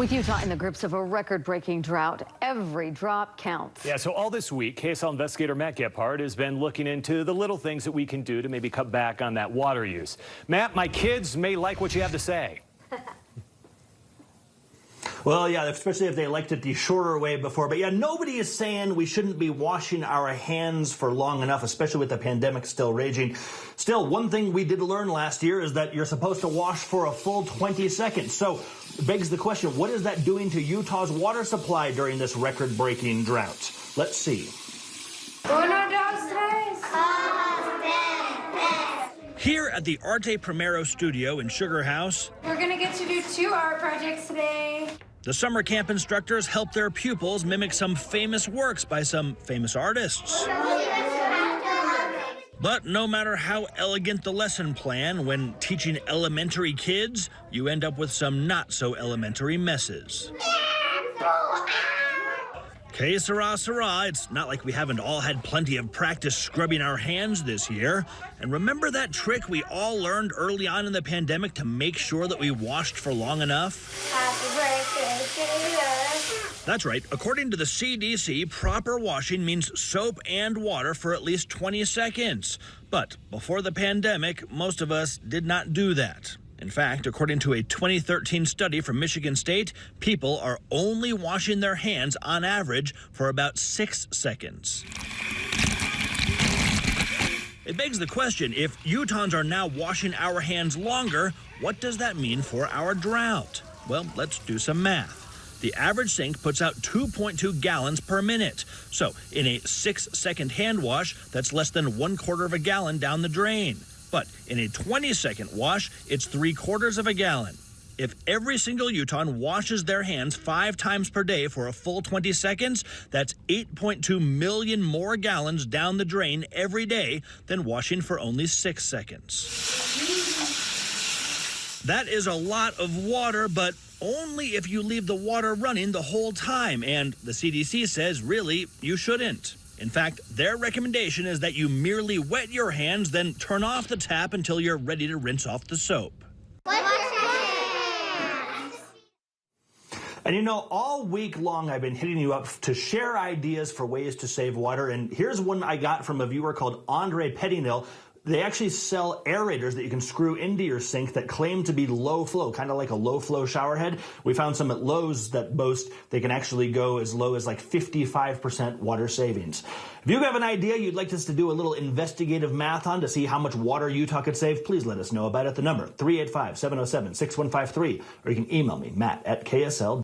With Utah in the grips of a record-breaking drought, every drop counts. Yeah, so all this week, KSL investigator Matt Gephardt has been looking into the little things that we can do to maybe cut back on that water use. Matt, my kids may like what you have to say. Well, yeah, especially if they liked it the shorter way before. But yeah, nobody is saying we shouldn't be washing our hands for long enough, especially with the pandemic still raging. Still, one thing we did learn last year is that you're supposed to wash for a full 20 seconds. So it begs the question, what is that doing to Utah's water supply during this record-breaking drought? Let's see. Here at the Arte Primero studio in Sugar House, we're going to get to do 2 art projects today. The summer camp instructors help their pupils mimic some famous works by some famous artists. But no matter how elegant the lesson plan, when teaching elementary kids, you end up with some not-so-elementary messes. Que sera, sera. It's not like we haven't all had plenty of practice scrubbing our hands this year. And remember that trick we all learned early on in the pandemic to make sure that we washed for long enough? Happy birthday to us. That's right. According to the CDC, proper washing means soap and water for at least 20 seconds. But before the pandemic, most of us did not do that. In fact, according to a 2013 study from Michigan State, people are only washing their hands on average for about 6 seconds. It begs the question, if Utahns are now washing our hands longer, what does that mean for our drought? Well, let's do some math. The average sink puts out 2.2 gallons per minute. So in a 6-second hand wash, that's less than 1/4 of a gallon down the drain. But in a 20-second wash, it's 3/4 of a gallon. If every single Utahn washes their hands 5 times per day for a full 20 seconds, that's 8.2 million more gallons down the drain every day than washing for only 6 seconds. That is a lot of water, but only if you leave the water running the whole time. And the CDC says, really, you shouldn't. In fact, their recommendation is that you merely wet your hands, then turn off the tap until you're ready to rinse off the soap. And you know, all week long I've been hitting you up to share ideas for ways to save water. And here's one I got from a viewer called Andre Pettinil. They actually sell aerators that you can screw into your sink that claim to be low flow, kind of like a low flow shower head. We found some at Lowe's that boast they can actually go as low as like 55% water savings. If you have an idea you'd like us to do a little investigative math on to see how much water Utah could save, please let us know about it. The number 385-707-6153, or you can email me, Matt@ksl.com.